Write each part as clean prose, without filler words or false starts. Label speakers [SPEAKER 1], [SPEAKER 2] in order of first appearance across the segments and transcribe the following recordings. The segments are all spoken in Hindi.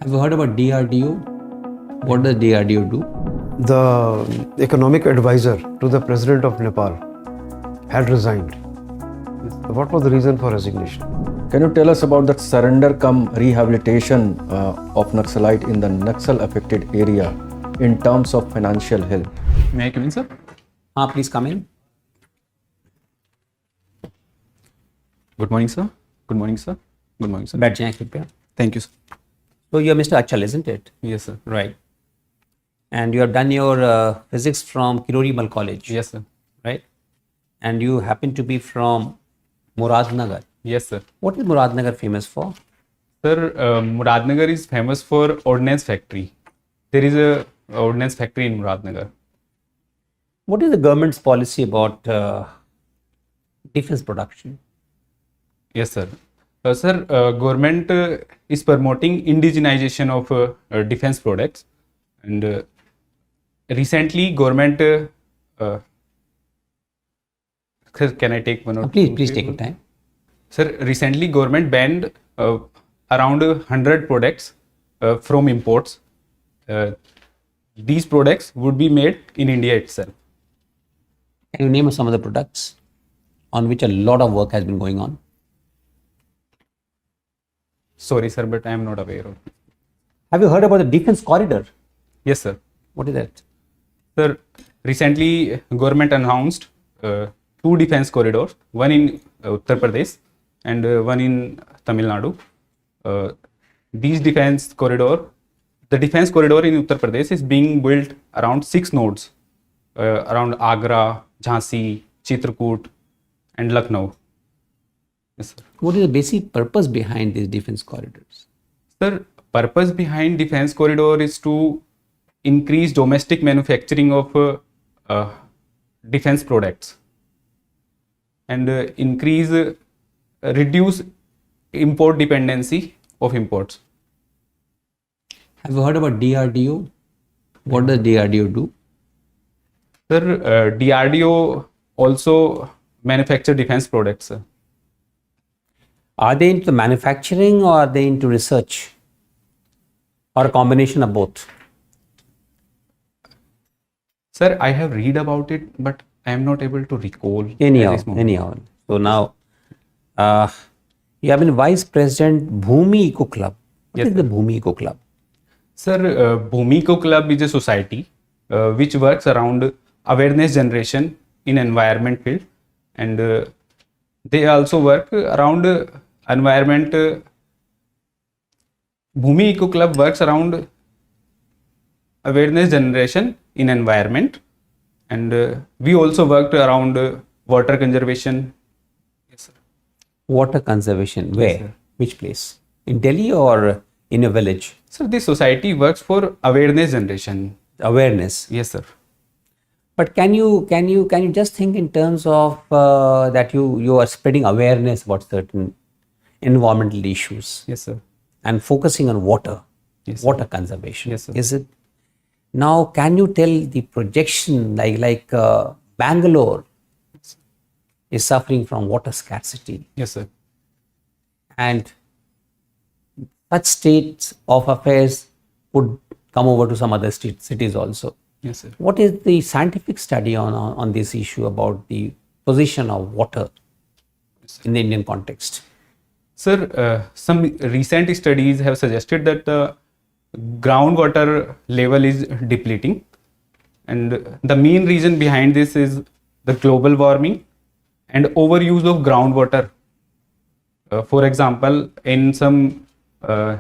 [SPEAKER 1] Have you heard about DRDO? What does DRDO do?
[SPEAKER 2] The economic advisor to the president of Nepal had resigned. What was the reason for resignation?
[SPEAKER 3] Can you tell us about that surrender cum rehabilitation of Naxalite in the Naxal affected area in terms of financial help?
[SPEAKER 4] May I come in, sir?
[SPEAKER 1] Please come in.
[SPEAKER 4] Good morning, sir. Good morning, sir. Good morning, sir.
[SPEAKER 1] बैठ जाएं कृपया.
[SPEAKER 4] Thank you, sir.
[SPEAKER 1] So you're Mr. Achal, isn't it?
[SPEAKER 4] Yes, sir.
[SPEAKER 1] Right. And you have done your physics from Kirorimal College.
[SPEAKER 4] Yes, sir.
[SPEAKER 1] Right. And you happen to be from Muradnagar.
[SPEAKER 4] Yes, sir.
[SPEAKER 1] What is Muradnagar famous for?
[SPEAKER 4] Sir, Muradnagar is famous for ordnance factory. There is a ordnance factory in Muradnagar.
[SPEAKER 1] What is the government's policy about defense production?
[SPEAKER 4] Yes, sir. Sir, government is promoting indigenization of defense products, and recently government. Sir, can I take one or two?
[SPEAKER 1] Please take your time.
[SPEAKER 4] Sir, recently government banned around 100 products from imports. These products would be made in India itself.
[SPEAKER 1] Can you name some of the products on which a lot of work has been going on?
[SPEAKER 4] Sorry, sir, but I am not aware of.
[SPEAKER 1] Have you heard about the defense corridor?
[SPEAKER 4] Yes, sir.
[SPEAKER 1] What is that?
[SPEAKER 4] Sir, recently government announced two defense corridors, one in Uttar Pradesh and one in Tamil Nadu. These defense corridor, the defense corridor in Uttar Pradesh is being built around 6 nodes, around Agra, Jhansi, Chitrakoot and Lucknow. Yes, sir.
[SPEAKER 1] What is the basic purpose behind these defense corridors?
[SPEAKER 4] Sir, purpose behind defense corridor is to increase domestic manufacturing of defense products and reduce import dependency of imports.
[SPEAKER 1] Have you heard about DRDO? What does DRDO do?
[SPEAKER 4] Sir, DRDO also manufacture defense products, sir.
[SPEAKER 1] Are they into manufacturing or are they into research? Or a combination of both?
[SPEAKER 4] Sir, I have read about it, but I am not able to recall.
[SPEAKER 1] Anyhow. So now, you have been Vice President Bhumi Eco Club. What is the Bhumi Eco Club?
[SPEAKER 4] Sir, Bhumi Eco Club is a society which works around awareness generation in environment field, and they also work around environment. Bhumi Eco Club works around awareness generation in environment, and we also worked around water conservation. Yes, sir.
[SPEAKER 1] Water conservation, where?
[SPEAKER 4] Yes, sir.
[SPEAKER 1] Which place? In Delhi or in a village?
[SPEAKER 4] Sir, this society works for awareness generation.
[SPEAKER 1] Awareness.
[SPEAKER 4] Yes, sir.
[SPEAKER 1] But can you just think in terms of that you are spreading awareness about certain environmental issues
[SPEAKER 4] Yes, sir.
[SPEAKER 1] and focusing on water,
[SPEAKER 4] Yes, sir.
[SPEAKER 1] water conservation.
[SPEAKER 4] Yes, sir.
[SPEAKER 1] Is it? Now, can you tell the projection like Bangalore is suffering from water scarcity,
[SPEAKER 4] Yes, sir.
[SPEAKER 1] and such states of affairs would come over to some other cities also.
[SPEAKER 4] Yes, sir.
[SPEAKER 1] What is the scientific study on this issue about the position of water in the Indian context?
[SPEAKER 4] Sir, some recent studies have suggested that the groundwater level is depleting, and the main reason behind this is the global warming and overuse of groundwater. For example, in some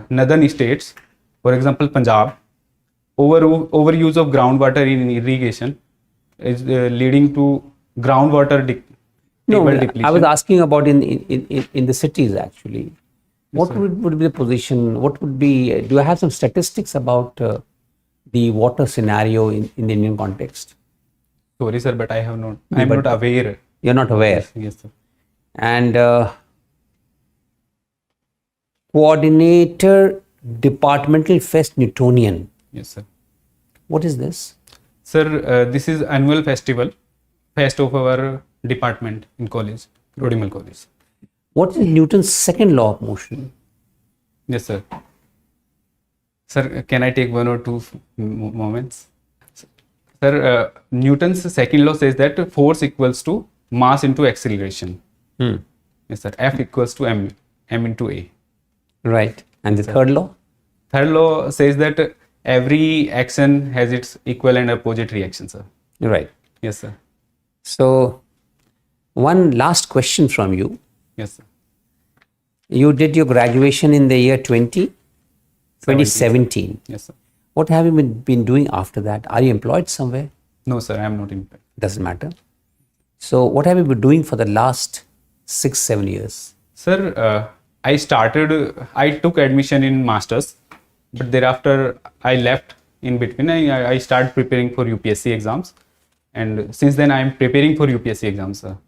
[SPEAKER 4] northern states, for example Punjab, overuse of groundwater in irrigation is leading to groundwater depletion.
[SPEAKER 1] I was asking about in the cities actually. What would be the position? What would be? Do you have some statistics about the water scenario in the Indian context?
[SPEAKER 4] Sorry, sir, but I have not. I am not aware.
[SPEAKER 1] You're not aware.
[SPEAKER 4] Yes, sir.
[SPEAKER 1] And Coordinator Departmental Fest Newtonian.
[SPEAKER 4] Yes, sir.
[SPEAKER 1] What is this?
[SPEAKER 4] Sir, this is annual fest of our department in college, Kirorimal College.
[SPEAKER 1] What is Newton's second law of motion?
[SPEAKER 4] Yes, sir. Sir, can I take one or two moments? Sir, Newton's second law says that force equals to mass into acceleration. Yes, sir. F equals to m into a.
[SPEAKER 1] Right. And the third law?
[SPEAKER 4] Third law says that every action has its equal and opposite reaction, sir.
[SPEAKER 1] Right.
[SPEAKER 4] Yes, sir.
[SPEAKER 1] So, one last question from you.
[SPEAKER 4] Yes, sir.
[SPEAKER 1] You did your graduation in the year 2017.
[SPEAKER 4] Yes, sir.
[SPEAKER 1] What have you been doing after that? Are you employed somewhere?
[SPEAKER 4] No, sir. I am not employed.
[SPEAKER 1] Doesn't matter. So, what have you been doing for the last 6-7 years?
[SPEAKER 4] Sir, I took admission in masters, but thereafter I left in between. I started preparing for UPSC exams, and since then I am preparing for UPSC exams, sir.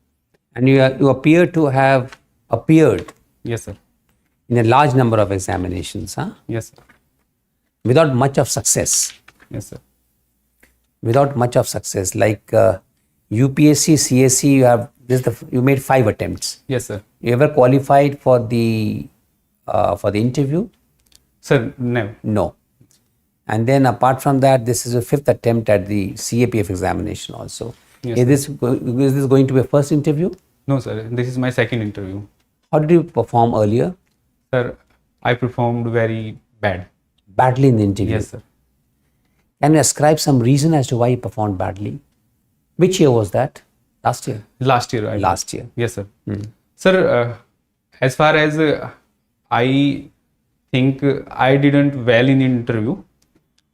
[SPEAKER 1] And you appear to have appeared
[SPEAKER 4] Yes, sir.
[SPEAKER 1] in a large number of examinations, huh?
[SPEAKER 4] Yes, sir.
[SPEAKER 1] Without much of success.
[SPEAKER 4] Yes, sir.
[SPEAKER 1] Without much of success, like UPSC, CSC, you made 5 attempts.
[SPEAKER 4] Yes, sir.
[SPEAKER 1] You ever qualified for the interview?
[SPEAKER 4] Sir, never.
[SPEAKER 1] No. And then apart from that, this is a 5th attempt at the CAPF examination also.
[SPEAKER 4] Yes,
[SPEAKER 1] is this going to be a first interview?
[SPEAKER 4] No, sir. This is my second interview.
[SPEAKER 1] How did you perform earlier?
[SPEAKER 4] Sir, I performed very bad.
[SPEAKER 1] Badly in the interview.
[SPEAKER 4] Yes, sir.
[SPEAKER 1] Can you ascribe some reason as to why you performed badly? Which year was that? Last year?
[SPEAKER 4] Last year.
[SPEAKER 1] Last year.
[SPEAKER 4] Yes, sir. Sir, as far as I think I didn't well in interview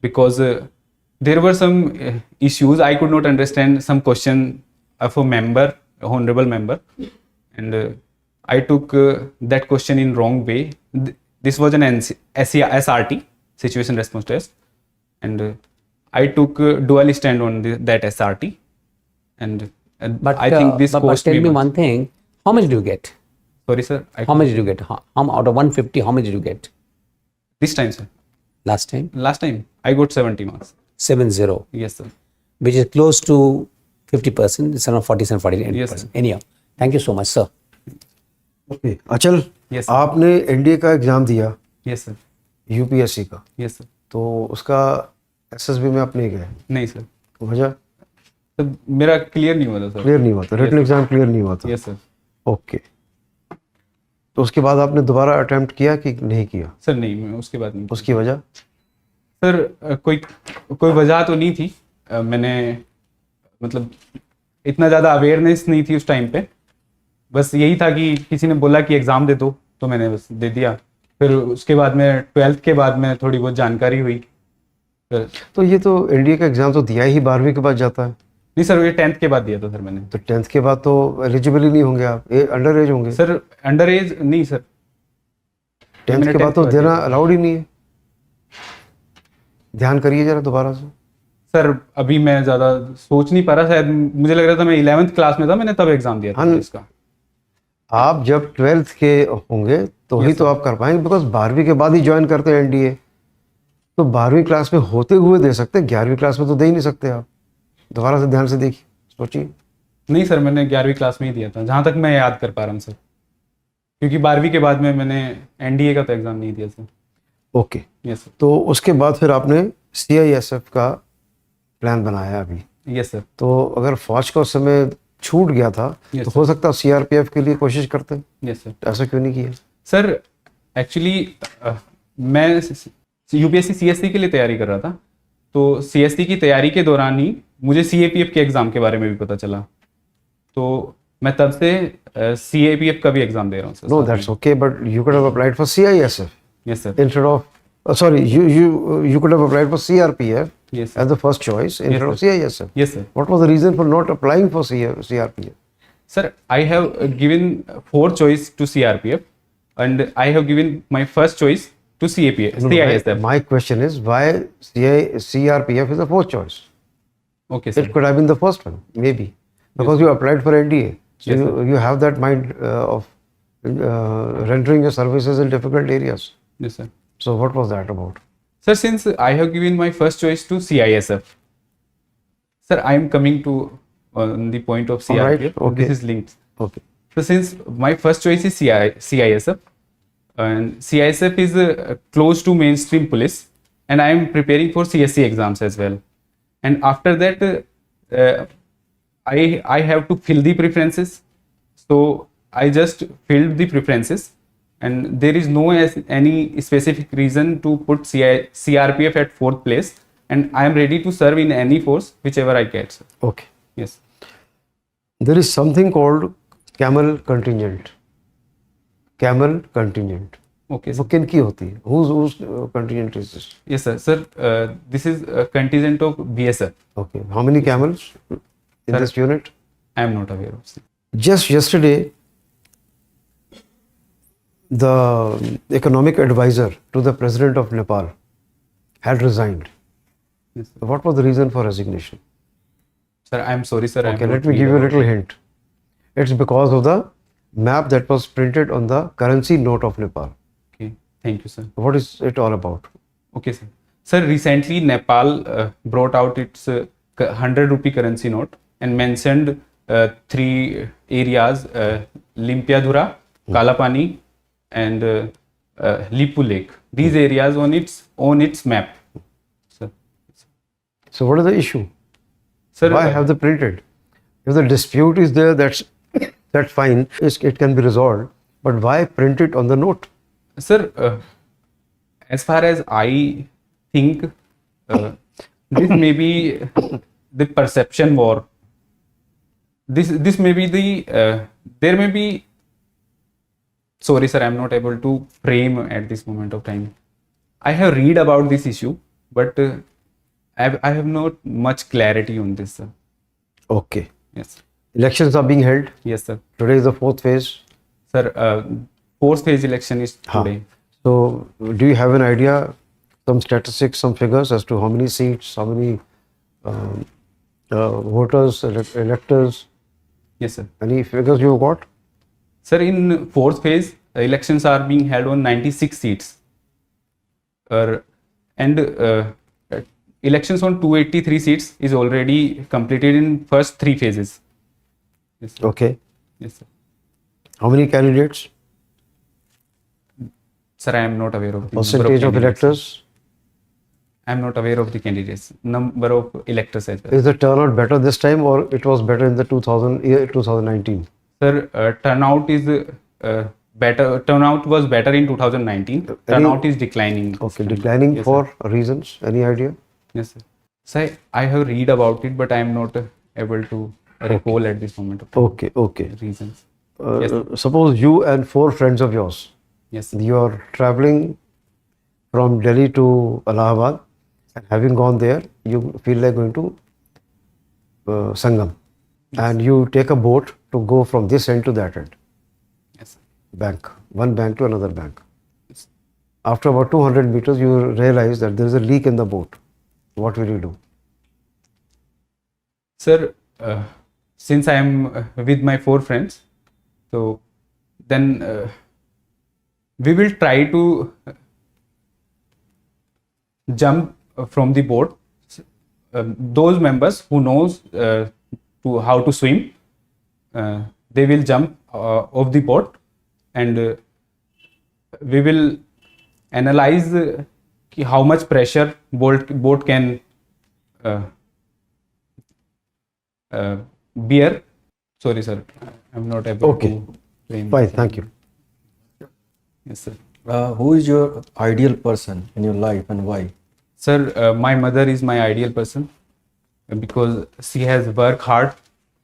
[SPEAKER 4] because there were some issues. I could not understand some question of a member, a honorable member, and I took that question in wrong way. This was an SRT, situation response test, and I took dual stand on that SRT, and
[SPEAKER 1] But
[SPEAKER 4] I think this
[SPEAKER 1] but
[SPEAKER 4] cost
[SPEAKER 1] tell me
[SPEAKER 4] much.
[SPEAKER 1] one thing. How much did you get?
[SPEAKER 4] Sorry, sir.
[SPEAKER 1] How much did you get? How, out of 150, how much did you get
[SPEAKER 4] This time, sir.
[SPEAKER 1] last time?
[SPEAKER 4] Last time I got 70 marks.
[SPEAKER 1] 7-0,
[SPEAKER 4] Yes, sir.
[SPEAKER 1] which is close to 50%. It's around 47, 48%.
[SPEAKER 4] Yes, sir.
[SPEAKER 1] Anyhow, thank you so much, sir.
[SPEAKER 2] Okay Achal,
[SPEAKER 4] Yes, sir.
[SPEAKER 2] आपने एनडीए का एग्जाम दिया,
[SPEAKER 4] Yes, sir.
[SPEAKER 2] यूपीएससी का,
[SPEAKER 4] Yes, sir.
[SPEAKER 2] तो उसका एसएसबी में आप नहीं गए,
[SPEAKER 4] नहीं सर,
[SPEAKER 2] वजह
[SPEAKER 4] तो मेरा क्लियर नहीं हुआ था सर.
[SPEAKER 2] क्लियर नहीं हुआ था, रिटन एग्जाम क्लियर नहीं हुआ था.
[SPEAKER 4] Yes sir.
[SPEAKER 2] ओके, तो उसके बाद आपने दोबारा अटेम्प्ट किया कि नहीं किया?
[SPEAKER 4] सर नहीं, मैं उसके बाद नहीं.
[SPEAKER 2] उसकी वजह?
[SPEAKER 4] सर कोई वजह तो नहीं थी. मैंने मतलब इतना ज़्यादा अवेयरनेस नहीं थी उस टाइम पे. बस यही था कि किसी ने बोला कि एग्ज़ाम दे दो, तो मैंने बस दे दिया. फिर उसके बाद में 12th के बाद में थोड़ी बहुत जानकारी हुई.
[SPEAKER 2] तो ये तो एनडीए का एग्जाम तो दिया ही 12वीं के बाद जाता है.
[SPEAKER 4] नहीं सर, ये 10th के बाद दिया था सर मैंने.
[SPEAKER 2] तो 10th के बाद तो एलिजिबल ही नहीं होंगे आप, अंडर एज होंगे.
[SPEAKER 4] सर अंडर एज नहीं सर.
[SPEAKER 2] 10th के बाद तो देना अलाउड ही नहीं है. ध्यान करिए जरा दोबारा से.
[SPEAKER 4] सर अभी मैं ज़्यादा सोच नहीं पा रहा. शायद मुझे लग रहा था मैं 11th क्लास में था, मैंने तब एग्ज़ाम दिया था इसका.
[SPEAKER 2] आप जब 12th के होंगे तो ही तो आप कर पाएंगे, बिकॉज 12वीं के बाद ही ज्वाइन करते हैं एनडीए. तो 12वीं क्लास में होते हुए दे सकते हैं, 11वीं क्लास में तो दे ही नहीं सकते आप. दोबारा से ध्यान से देखिए, सोचिए.
[SPEAKER 4] नहीं सर, मैंने 11वीं क्लास में ही दिया था, जहाँ तक मैं याद कर पा रहा हूँ सर. क्योंकि 12वीं के बाद में मैंने एनडीए का तो एग्ज़ाम नहीं दिया सर.
[SPEAKER 2] Okay,
[SPEAKER 4] yes sir.
[SPEAKER 2] तो उसके बाद फिर आपने सीआईएसएफ का प्लान बनाया अभी.
[SPEAKER 4] Yes sir.
[SPEAKER 2] तो अगर फौज का उस समय छूट गया था
[SPEAKER 4] Yes,
[SPEAKER 2] तो हो सकता है सीआरपीएफ के लिए कोशिश करते.
[SPEAKER 4] Yes sir.
[SPEAKER 2] ऐसा क्यों नहीं किया?
[SPEAKER 4] सर एक्चुअली मैं यूपीएससी सीएससी के लिए तैयारी कर रहा था. तो सीएससी की तैयारी के दौरान ही मुझे सीएपीएफ के एग्ज़ाम के बारे में भी पता चला. तो मैं तब से सीएपीएफ का भी एग्ज़ाम दे रहा हूँ sir.
[SPEAKER 2] No, that's okay, but you could have applied for CISF
[SPEAKER 4] yes sir.
[SPEAKER 2] instead of sorry, you could have applied for CRPF
[SPEAKER 4] Yes, sir.
[SPEAKER 2] as the first choice instead of CISF.
[SPEAKER 4] Yes, sir.
[SPEAKER 2] What was the reason for not applying for CRPF?
[SPEAKER 4] Sir, I have given 4 choice to CRPF and I have given my first choice to CAPF,
[SPEAKER 2] No,
[SPEAKER 4] CISF.
[SPEAKER 2] my question is why CRPF is the fourth choice?
[SPEAKER 4] Okay, sir.
[SPEAKER 2] It could have been the first one, maybe, because you applied for NDA. So
[SPEAKER 4] Yes,
[SPEAKER 2] you have that mind of rendering your services in difficult areas.
[SPEAKER 4] Yes, sir.
[SPEAKER 2] So what was that about?
[SPEAKER 4] Sir, since I have given my first choice to CISF, sir, I am coming to the point of CRPF.
[SPEAKER 2] Alright, okay.
[SPEAKER 4] This is linked.
[SPEAKER 2] Okay.
[SPEAKER 4] So since my first choice is CISF, and CISF is close to mainstream police, and I am preparing for CSC exams as well. And after that, I have to fill the preferences. So I just filled the preferences, and there is no any specific reason to put CRPF at 4th place, and I am ready to serve in any force whichever I get, sir.
[SPEAKER 2] Okay.
[SPEAKER 4] Yes.
[SPEAKER 2] There is something called camel contingent. Camel contingent.
[SPEAKER 4] Okay,
[SPEAKER 2] वो
[SPEAKER 4] sir.
[SPEAKER 2] किन की होती है? Whose contingent is this?
[SPEAKER 4] Yes, sir. Sir, this is a contingent of BSF.
[SPEAKER 2] Okay. How many camels in
[SPEAKER 4] Sir.
[SPEAKER 2] this unit?
[SPEAKER 4] I am not aware of, sir.
[SPEAKER 2] Just yesterday, the economic advisor to the president of Nepal had resigned.
[SPEAKER 4] Yes, sir.
[SPEAKER 2] What was the reason for resignation?
[SPEAKER 4] Sir, I am sorry, sir. I am
[SPEAKER 2] Okay,
[SPEAKER 4] not
[SPEAKER 2] let me
[SPEAKER 4] aware
[SPEAKER 2] give you a
[SPEAKER 4] of
[SPEAKER 2] little
[SPEAKER 4] it.
[SPEAKER 2] hint. It's because of the map that was printed on the currency note of Nepal.
[SPEAKER 4] Okay, thank you, sir.
[SPEAKER 2] What is it all about?
[SPEAKER 4] Okay, sir. Sir, recently Nepal brought out its 100 rupee currency note and mentioned 3 areas: Limpiadhura, Kalapani, and Lipu Lake. These areas on its map, sir.
[SPEAKER 2] So what is the issue?
[SPEAKER 4] Sir,
[SPEAKER 2] Why have they printed? If the dispute is there, that's fine. It can be resolved. But why print it on the note?
[SPEAKER 4] Sir, as far as I think, this may be the perception war. This may be the there may be. Sorry, sir, I am not able to frame at this moment of time. I have read about this issue, but I have not much clarity on this, sir.
[SPEAKER 2] Okay.
[SPEAKER 4] Yes,
[SPEAKER 2] Elections are being held.
[SPEAKER 4] yes, sir.
[SPEAKER 2] Today is the 4th phase.
[SPEAKER 4] Sir, 4th phase election is
[SPEAKER 2] Huh.
[SPEAKER 4] today.
[SPEAKER 2] So do you have an idea, some statistics, some figures as to how many seats, how many voters, electors,
[SPEAKER 4] Yes, sir.
[SPEAKER 2] any figures you got?
[SPEAKER 4] Sir, in 4th phase, elections are being held on 96 seats. And elections on 283 seats is already completed in first 3 phases. Yes, sir.
[SPEAKER 2] Okay.
[SPEAKER 4] Yes, sir.
[SPEAKER 2] How many candidates?
[SPEAKER 4] Sir, I am not aware of the
[SPEAKER 2] Percentage of
[SPEAKER 4] candidates.
[SPEAKER 2] electors?
[SPEAKER 4] I am not aware of the candidates. Number of electors as well.
[SPEAKER 2] Is the turnout better this time or it was better in the 2019?
[SPEAKER 4] Sir, turnout is better. Turnout was better in 2019. Turnout is declining. this
[SPEAKER 2] Okay,
[SPEAKER 4] time.
[SPEAKER 2] declining
[SPEAKER 4] Yes,
[SPEAKER 2] for
[SPEAKER 4] sir.
[SPEAKER 2] reasons? Any idea?
[SPEAKER 4] Yes, sir. Sir, I have read about it, but I am not able to recall at this moment of time.
[SPEAKER 2] Okay, okay.
[SPEAKER 4] Reasons. Yes.
[SPEAKER 2] Suppose you and 4 friends of yours,
[SPEAKER 4] Yes.
[SPEAKER 2] you are traveling from Delhi to Allahabad, and having gone there, you feel like going to Sangam, and you take a boat to go from this end to that end,
[SPEAKER 4] Yes. Sir.
[SPEAKER 2] bank, one bank to another bank.
[SPEAKER 4] Yes.
[SPEAKER 2] After about 200 meters, you realize that there is a leak in the boat. What will you do?
[SPEAKER 4] Sir, since I am with my 4 friends, so then we will try to jump from the boat. Those members who knows to how to swim, they will jump off the boat, and we will analyze how much pressure boat can bear. Sorry, sir, I'm not able
[SPEAKER 2] Okay.
[SPEAKER 4] to frame.
[SPEAKER 2] Fine, thank you.
[SPEAKER 4] Yes, sir.
[SPEAKER 3] Who is your ideal person in your life and why?
[SPEAKER 4] Sir, my mother is my ideal person because she has worked hard,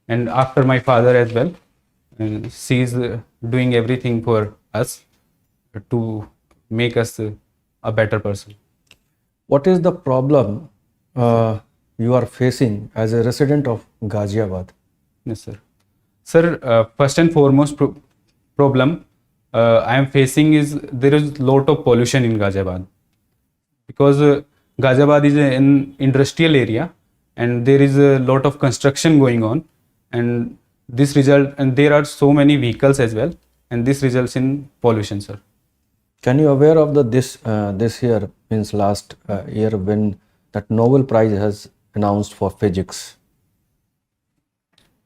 [SPEAKER 4] and after my father as well, and she is doing everything for us to make us a better person.
[SPEAKER 3] What is the problem you are facing as a resident of Ghaziabad?
[SPEAKER 4] Yes, sir. Sir, first and foremost problem I am facing is there is lot of pollution in Ghaziabad, because Ghaziabad is an industrial area and there is a lot of construction going on, and there are so many vehicles as well, and this results in pollution, sir.
[SPEAKER 3] Can you aware of this year, means last year, when that Nobel Prize has announced for physics?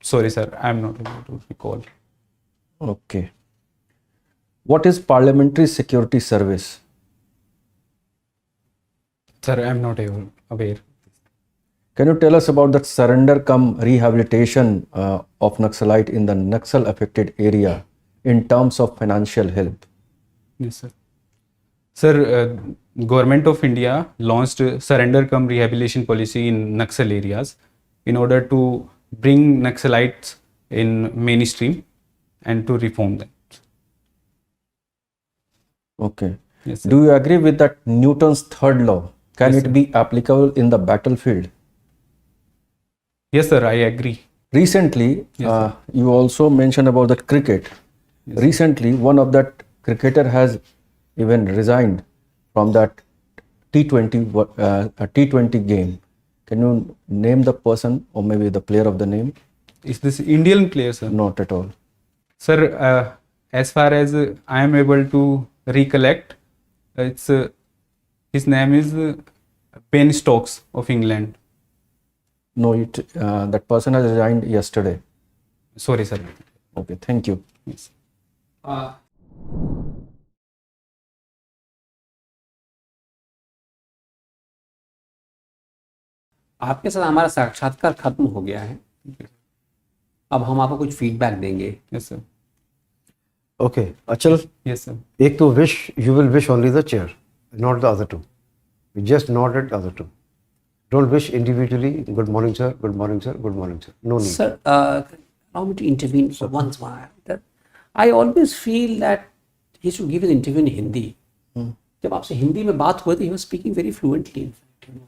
[SPEAKER 4] Sorry, sir, I am not able to recall.
[SPEAKER 3] Okay. What is Parliamentary Security Service?
[SPEAKER 4] Sir, I am not aware.
[SPEAKER 3] Can you tell us about that surrender cum rehabilitation of Naxalite in the Naxal affected area in terms of financial help?
[SPEAKER 4] Yes, sir. Sir, Government of India launched surrender cum rehabilitation policy in Naxal areas in order to bring Naxalites in mainstream and to reform them.
[SPEAKER 3] Okay.
[SPEAKER 4] Yes, sir.
[SPEAKER 3] Do you agree with that Newton's third law? Can
[SPEAKER 4] Yes,
[SPEAKER 3] it
[SPEAKER 4] sir.
[SPEAKER 3] be applicable in the battlefield?
[SPEAKER 4] Yes, sir, I agree.
[SPEAKER 3] Recently,
[SPEAKER 4] Yes,
[SPEAKER 3] you also mentioned about that cricket.
[SPEAKER 4] Yes.
[SPEAKER 3] Recently, one of that cricketer has even resigned from that T20 game. Can you name the person or maybe the player of the name?
[SPEAKER 4] Is this Indian player, sir?
[SPEAKER 3] Not at all.
[SPEAKER 4] Sir, as far as I am able to recollect, it's his name is Ben Stokes of England.
[SPEAKER 3] No, that person has resigned yesterday.
[SPEAKER 4] Sorry, sir.
[SPEAKER 3] Okay, thank you.
[SPEAKER 4] Yes.
[SPEAKER 1] आपके साथ हमारा साक्षात्कार खत्म हो गया है। अब हम आपको कुछ फीडबैक देंगे।
[SPEAKER 4] Yes, sir.
[SPEAKER 2] Okay Achal,
[SPEAKER 4] Yes, sir.
[SPEAKER 2] एक तो wish, you will wish only the chair, not the other two. Just not at other two, don't wish individually good morning sir, good morning sir, good morning sir, no need.
[SPEAKER 1] Sir, allow me to intervene for once while. That I always feel that he should give his interview in Hindi. जब आपसे हिंदी में बात हुई थी, he was speaking very fluently. In fact, you know.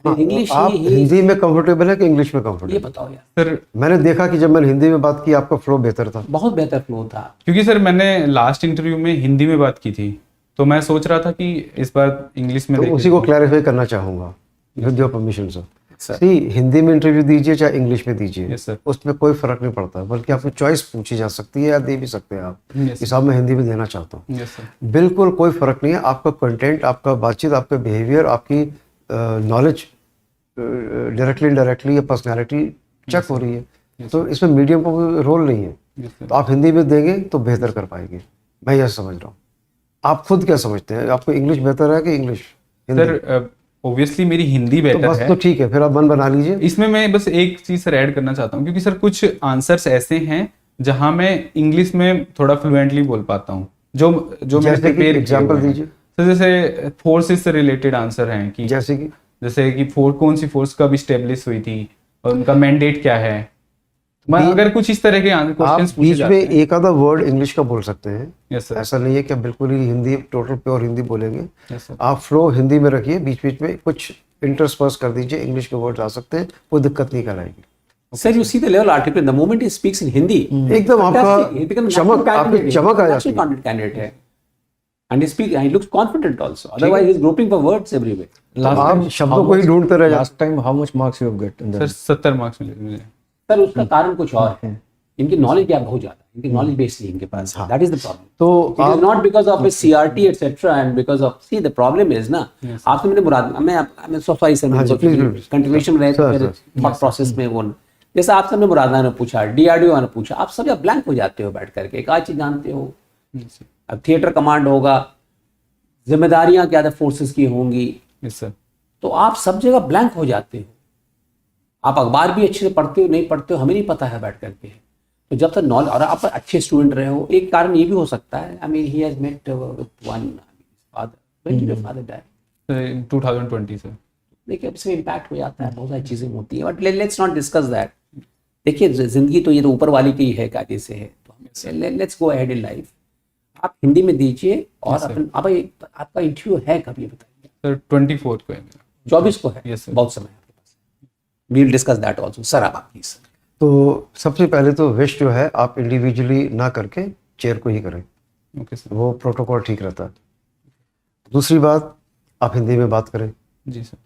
[SPEAKER 1] In English,
[SPEAKER 2] आप
[SPEAKER 1] he
[SPEAKER 2] हिंदी में कंफर्टेबल है कि इंग्लिश में
[SPEAKER 1] ये
[SPEAKER 2] कंफर्टेबल?
[SPEAKER 1] बताओ यार।
[SPEAKER 4] सर,
[SPEAKER 2] मैंने देखा कि जब मैंने हिंदी में बात की आपका फ्लो बेहतर था।
[SPEAKER 1] बहुत बेहतर फ्लो था।
[SPEAKER 4] क्योंकि सर मैंने लास्ट इंटरव्यू में हिंदी में बात की थी, तो मैं सोच रहा था कि इस बार इंग्लिश में
[SPEAKER 2] तो
[SPEAKER 4] देख
[SPEAKER 2] उसी को
[SPEAKER 4] लेते
[SPEAKER 2] क्लैरिफाई करना चाहूंगा with your permission sir.
[SPEAKER 1] Sir.
[SPEAKER 2] सी हिंदी में इंटरव्यू दीजिए चाहे इंग्लिश में दीजिए,
[SPEAKER 4] Yes, sir.
[SPEAKER 2] उसमें कोई फर्क नहीं पड़ता, बल्कि आपको चॉइस पूछी जा सकती है या दे भी सकते हैं आप
[SPEAKER 4] Yes, sir.
[SPEAKER 2] कि साहब मैं हिंदी में देना चाहता हूँ।
[SPEAKER 4] हैं। Yes, sir.
[SPEAKER 2] बिल्कुल कोई फर्क नहीं है, आपका कंटेंट, आपका बातचीत, आपका बिहेवियर, आपकी नॉलेज डायरेक्टली इनडायरेक्टली या पर्सनैलिटी चेक हो रही है, तो इसमें मीडियम का कोई रोल नहीं है।
[SPEAKER 4] Yes, sir.
[SPEAKER 2] तो आप हिंदी में देंगे तो बेहतर कर पाएंगे, मैं यह समझ रहा हूँ। आप खुद क्या समझते हैं, आपको इंग्लिश बेहतर है कि इंग्लिश?
[SPEAKER 4] सर, ऑब्वियसली मेरी हिंदी
[SPEAKER 2] तो
[SPEAKER 4] बेहतर
[SPEAKER 2] बस
[SPEAKER 4] है।
[SPEAKER 2] तो ठीक है, फिर आप मन बना लीजिए।
[SPEAKER 4] इसमें मैं बस एक चीज सर ऐड करना चाहता हूँ, क्योंकि सर कुछ आंसर्स ऐसे हैं जहां मैं इंग्लिश में थोड़ा फ्लुएंटली बोल पाता हूँ, जो मैंने
[SPEAKER 2] जैसे कि
[SPEAKER 4] प्रिपेयर
[SPEAKER 2] एग्जांपल दीजिए।
[SPEAKER 4] सर जैसे फोर्सेस से रिलेटेड आंसर हैं कि
[SPEAKER 2] जैसे कि
[SPEAKER 4] कौन सी फोर्स कब इस्टेब्लिश हुई थी और उनका मैंडेट क्या है। मैं अगर कुछ इस तरह के
[SPEAKER 2] आप
[SPEAKER 4] क्वेश्चंस पूछे
[SPEAKER 2] बीच
[SPEAKER 4] जाते
[SPEAKER 2] में
[SPEAKER 4] हैं।
[SPEAKER 2] एक आधा वर्ड इंग्लिश का बोल सकते हैं,
[SPEAKER 4] यस सर,
[SPEAKER 2] ऐसा नहीं है कि आप बिल्कुल ही हिंदी टोटल प्योर हिंदी बोलेंगे।
[SPEAKER 4] यस सर,
[SPEAKER 2] आप फ्लो हिंदी में रखिए, बीच बीच में कुछ इंटरस्पर्स कर दीजिए, इंग्लिश के वर्ड आ सकते हैं, कोई दिक्कत नहीं कराएगी।
[SPEAKER 1] Sir, you see the level articulate. The moment he speaks in Hindi,
[SPEAKER 2] एकदम
[SPEAKER 1] fantastic. He becomes
[SPEAKER 2] आपका
[SPEAKER 1] national
[SPEAKER 2] चमक, आपकी
[SPEAKER 1] candidate.
[SPEAKER 2] चमक आ
[SPEAKER 1] National
[SPEAKER 2] जाती है।
[SPEAKER 1] content candidate है. And he looks confident also. Otherwise, he's groping for words everywhere.
[SPEAKER 2] आप शब्दों को ही ढूंढते रह जाते।
[SPEAKER 3] Last time, how much marks you have get in
[SPEAKER 4] sir
[SPEAKER 3] the
[SPEAKER 4] 70 marks मिले मुझे।
[SPEAKER 1] सर उसका कारण कुछ और है। इनकी नॉलेज गैप बहुत ज्यादा है। इनकी नॉलेज बेस नहीं इनके पास। That is the problem.
[SPEAKER 2] तो
[SPEAKER 1] It is not because of his CRT etc. and because of the problem is ना आपसे मैंने मुराद मैं sorry sir
[SPEAKER 2] हाँ जी, please.
[SPEAKER 1] कंटिन्यूएशन रहे
[SPEAKER 2] Sir,
[SPEAKER 1] मेरे
[SPEAKER 2] sir.
[SPEAKER 1] थॉट प्रोसेस में वो जैसे आपसे हमने मुरादा ने पूछा, DRDO ने पूछा, आप सब ब्लैंक हो जाते हो बैठ करके, एक आध चीज जानते हो। अब थिएटर कमांड होगा, जिम्मेदारियां क्या फोर्सेस की होंगी,
[SPEAKER 4] यस सर,
[SPEAKER 1] तो आप सब जगह ब्लैंक हो जाते हो। आप अखबार भी अच्छे से पढ़ते हो नहीं पढ़ते हो हमें नहीं पता है बैठ करके। तो जब तक नॉलेज और आप अच्छे स्टूडेंट रहे हो, एक कारण ये भी हो सकता है, I mean he has met with one father, when did your father die?
[SPEAKER 4] 2020 sir.
[SPEAKER 1] देखिए अब इसमें इम्पैक्ट हो जाता है, बहुत सारी चीजें होती हैं, but let's not discuss that. देखिए जिंदगी तो ये तो ऊपर वाली की है, कायदे से है, तो let's go ahead in life. आप हिंदी में दीजिए और अपन आपका इंटरव्यू है कब ये बताइए?
[SPEAKER 4] सर 24 को है मेरा।
[SPEAKER 1] 24 को है?
[SPEAKER 4] Yes, sir.
[SPEAKER 1] बहुत समय है आपके पास, we will discuss that also. Sir आप प्लीज।
[SPEAKER 2] तो सबसे पहले तो विश जो है आप इंडिविजुअली ना करके चेयर को ही करें,
[SPEAKER 4] ओके सर।
[SPEAKER 2] वो प्रोटोकॉल ठीक रहता है। दूसरी बात, आप हिंदी में बात करें,
[SPEAKER 4] जी सर।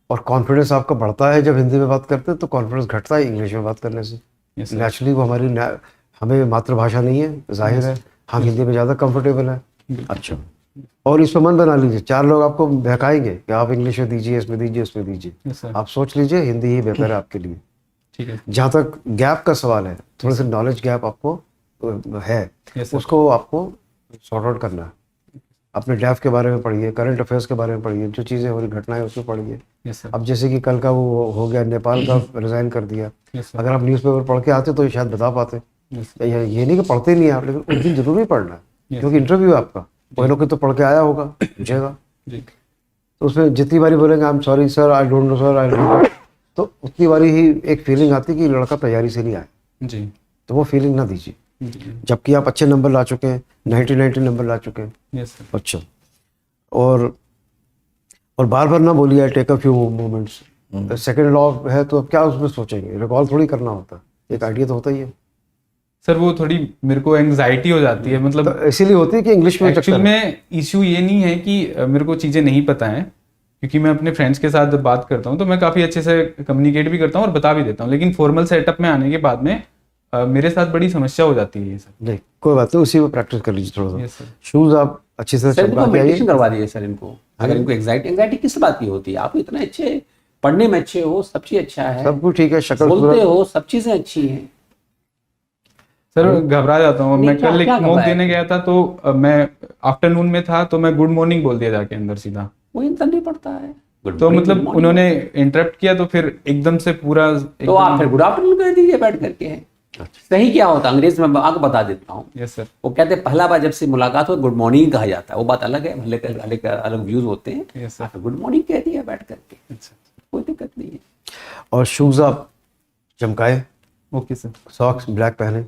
[SPEAKER 2] और कॉन्फिडेंस आपका बढ़ता है जब हिंदी में बात करते हैं, तो कॉन्फिडेंस घटता है इंग्लिश में बात करने से।
[SPEAKER 4] Yes sir.
[SPEAKER 2] नेचुरली वो हमें मातृभाषा नहीं है, जाहिर है हम हिंदी में ज़्यादा कंफर्टेबल है। अच्छा, और इसमें मन बना लीजिए, 4 लोग आपको बहकाएंगे कि आप इंग्लिश में दीजिए, इसमें दीजिए, उसमें दीजिए,
[SPEAKER 4] यस सर।
[SPEAKER 2] आप सोच लीजिए हिंदी ही बेहतर है आपके लिए।
[SPEAKER 4] ठीक है।
[SPEAKER 2] जहाँ तक गैप का सवाल है, थोड़े से नॉलेज गैप आपको है,
[SPEAKER 4] यस सर।
[SPEAKER 2] उसको आपको सॉर्ट आउट करना है। अपने डैफ के बारे में पढ़िए, करंट अफेयर्स के बारे में पढ़िए, जो चीज़ें हो रही घटनाएं उसमें पढ़िए।
[SPEAKER 4] Yes sir.
[SPEAKER 2] अब जैसे कि कल का वो हो गया, नेपाल का रिज़ाइन कर दिया।
[SPEAKER 4] Yes sir.
[SPEAKER 2] अगर आप न्यूज़पेपर पढ़ के आते तो ये शायद बता पाते।
[SPEAKER 4] यस
[SPEAKER 2] ये नहीं कि पढ़ते नहीं हैं आप, लेकिन उस दिन जरूरी पढ़ना है,
[SPEAKER 4] Yes.
[SPEAKER 2] क्योंकि इंटरव्यू है आपका। कोई ना कोई तो पढ़ के आया होगा, पूछेगा।
[SPEAKER 4] जी।
[SPEAKER 2] तो उसमें जितनी बारी बोलेंगे I am sorry sir, I don't know sir, I don't know, तो उतनी बारी ही एक फीलिंग आती है कि लड़का तैयारी से नहीं आया।
[SPEAKER 4] जी।
[SPEAKER 2] तो वो फीलिंग ना दीजिए,
[SPEAKER 4] जी।
[SPEAKER 2] जबकि आप अच्छे नंबर ला चुके हैं, 90 नंबर ला चुके हैं।
[SPEAKER 4] Yes sir.
[SPEAKER 2] अच्छा, और बार बार ना बोलिए I take a few moments. Second law है तो अब क्या उसमें सोचेंगे, रिकॉल थोड़ी करना होता, एक आइडिया तो होता ही है।
[SPEAKER 4] सर वो थोड़ी मेरे को एंग्जाइटी हो जाती है, मतलब
[SPEAKER 2] तो इसीलिए होती है कि इंग्लिश में
[SPEAKER 4] एक्चुअल में इश्यू ये नहीं है कि मेरे को चीज़ें नहीं पता हैं, क्योंकि मैं अपने फ्रेंड्स के साथ जब बात करता हूँ तो मैं काफ़ी अच्छे से कम्युनिकेट भी करता हूँ और बता भी देता हूँ, लेकिन फॉर्मल सेटअप में आने के बाद में मेरे साथ बड़ी समस्या हो जाती है ये सर।
[SPEAKER 2] नहीं, कोई बात नहीं, उसी में प्रैक्टिस कर लीजिए थोड़ा सा।
[SPEAKER 4] Yes sir.
[SPEAKER 2] शूज आप अच्छी तरह
[SPEAKER 1] सर
[SPEAKER 2] चमका
[SPEAKER 1] इनको
[SPEAKER 2] के आइए।
[SPEAKER 1] मेडिटेशन करवा दीजिए सर इनको। अगर इनको एंग्जाइटी किस बात की होती है, आप इतने अच्छे पढ़ने में अच्छे हो, सब चीज अच्छा है,
[SPEAKER 2] सब कुछ ठीक है, शक्ल
[SPEAKER 1] बोलते
[SPEAKER 2] सूरत
[SPEAKER 1] हो, सब चीजें अच्छी हैं।
[SPEAKER 4] सर घबरा जाता हूँ।
[SPEAKER 1] नहीं,
[SPEAKER 4] मैं
[SPEAKER 1] क्या-
[SPEAKER 4] कल एक
[SPEAKER 1] क्या
[SPEAKER 4] मॉक
[SPEAKER 1] घबराए?
[SPEAKER 4] देने गया था तो मैं आफ्टरनून में था तो मैं गुड मॉर्निंग बोल दिया जाके अंदर सीधा,
[SPEAKER 1] वो इंसान नहीं पढ़ता है। Good
[SPEAKER 4] तो
[SPEAKER 1] morning,
[SPEAKER 4] मतलब
[SPEAKER 1] good morning।
[SPEAKER 4] उन्होंने इंटरप्ट किया तो फिर एकदम से पूरा
[SPEAKER 1] तो आप फिर गुड आफ्टरनून कर दीजिए बैठ करके। सही क्या होता है, अंग्रेज में आपको बता देता हूँ।
[SPEAKER 4] Yes sir.
[SPEAKER 1] वो कहते हैं पहला बार जब से मुलाकात हो गुड मॉर्निंग कहा जाता है, वो बात अलग है, अलग व्यूज होते हैं।
[SPEAKER 4] Yes sir.
[SPEAKER 1] आप गुड मॉर्निंग कह दिया बैठ करके,
[SPEAKER 4] अच्छा,
[SPEAKER 1] कोई दिक्कत नहीं है।
[SPEAKER 2] और शूज आप चमकाए,
[SPEAKER 4] ओके सर।
[SPEAKER 2] सॉक्स ब्लैक पहने,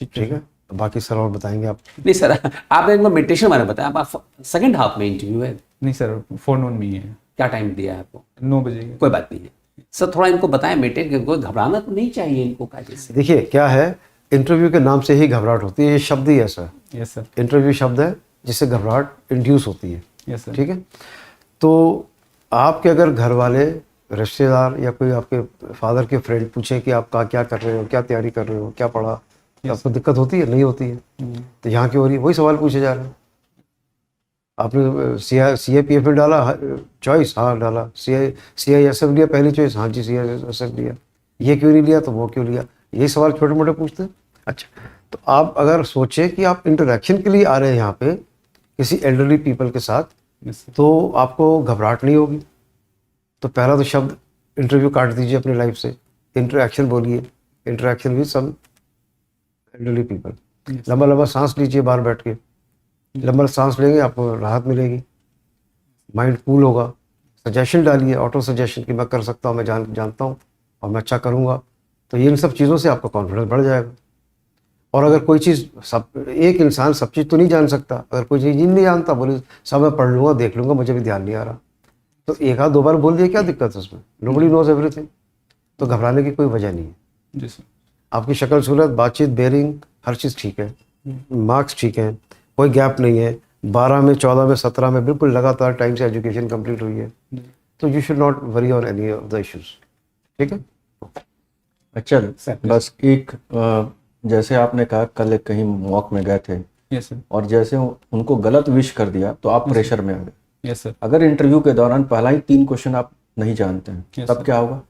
[SPEAKER 4] ठीक
[SPEAKER 2] ठीक है। तो बाकी सर और बताएंगे आप।
[SPEAKER 1] नहीं सर, आपने इनको मेडिटेशन बारे में बताया, आप सेकंड हाफ में इंटरव्यू है,
[SPEAKER 4] नहीं सर, फोन ऑन में ही है,
[SPEAKER 1] क्या टाइम दिया है आपको?
[SPEAKER 4] 9 बजे।
[SPEAKER 1] कोई बात नहीं है सर, थोड़ा इनको बताएं मेडिटेट, कोई घबराना तो नहीं चाहिए इनको कायदे से।
[SPEAKER 2] देखिए क्या है, इंटरव्यू के नाम से ही घबराहट होती है, ये शब्द ही ऐसा है।
[SPEAKER 4] Yes sir.
[SPEAKER 2] इंटरव्यू शब्द है जिससे घबराहट इंड्यूस होती है,
[SPEAKER 4] यस सर।
[SPEAKER 2] ठीक है। तो आपके अगर घर वाले, रिश्तेदार या कोई आपके फादर के फ्रेंड पूछे कि आप क्या कर रहे हो, क्या तैयारी कर रहे हो, क्या पढ़ा, तो आपको दिक्कत होती है? नहीं होती है। तो यहाँ की हो रही है, वही सवाल पूछे जा रहे हैं। आपने CIPF में डाला चॉइस, हाँ डाला। CISF लिया पहली चॉइस, हाँ जी CISF लिया। ये क्यों नहीं लिया, तो वो क्यों लिया, यही सवाल छोटे मोटे पूछते हैं। अच्छा, तो आप अगर सोचें कि आप इंटरेक्शन के लिए आ रहे हैं यहाँ पे किसी एल्डरली पीपल के साथ,
[SPEAKER 4] यस सर।
[SPEAKER 2] तो आपको घबराहट नहीं होगी। तो पहला तो शब्द इंटरव्यू काट दीजिए अपनी लाइफ से, इंटरेक्शन बोलिए, interaction with some elderly people. लंबा लंबा सांस लीजिए बाहर बैठ के, लंबा सांस लेंगे आपको राहत मिलेगी, माइंड कूल होगा। सजेशन डालिए, ऑटो सजेशन कि मैं कर सकता हूँ, मैं जानता हूँ और मैं अच्छा करूँगा। तो इन सब चीज़ों से आपका कॉन्फिडेंस बढ़ जाएगा। और अगर कोई चीज़ एक इंसान सब चीज़ तो नहीं जान सकता, अगर कोई चीज़ नहीं जानता, बोले सब मैं पढ़ लूँगा, देख लूँगा, मुझे भी ध्यान नहीं आ रहा, तो एक आध दो बार बोल दिया, क्या दिक्कत है उसमें? Nobody knows everything. तो घबराने की कोई वजह नहीं है।
[SPEAKER 4] जी सर।
[SPEAKER 2] आपकी शक्ल सूरत, बातचीत, बेरिंग, हर चीज़ ठीक है, मार्क्स ठीक है, कोई गैप नहीं है, 12 में 14 में 17 में बिल्कुल लगातार टाइम से एजुकेशन कंप्लीट हुई है। तो you should not worry on any of the issues, ठीक है।
[SPEAKER 3] अच्छा, बस एक जैसे आपने कहा कल एक कहीं मॉक में गए थे
[SPEAKER 4] यस सर।
[SPEAKER 3] और जैसे उनको गलत विश कर दिया तो आप प्रेशर में आ गए।
[SPEAKER 4] Yes sir.
[SPEAKER 3] अगर इंटरव्यू के दौरान पहला ही 3 क्वेश्चन आप नहीं जानते हैं
[SPEAKER 4] Yes,
[SPEAKER 3] तब
[SPEAKER 4] sir.
[SPEAKER 3] क्या होगा?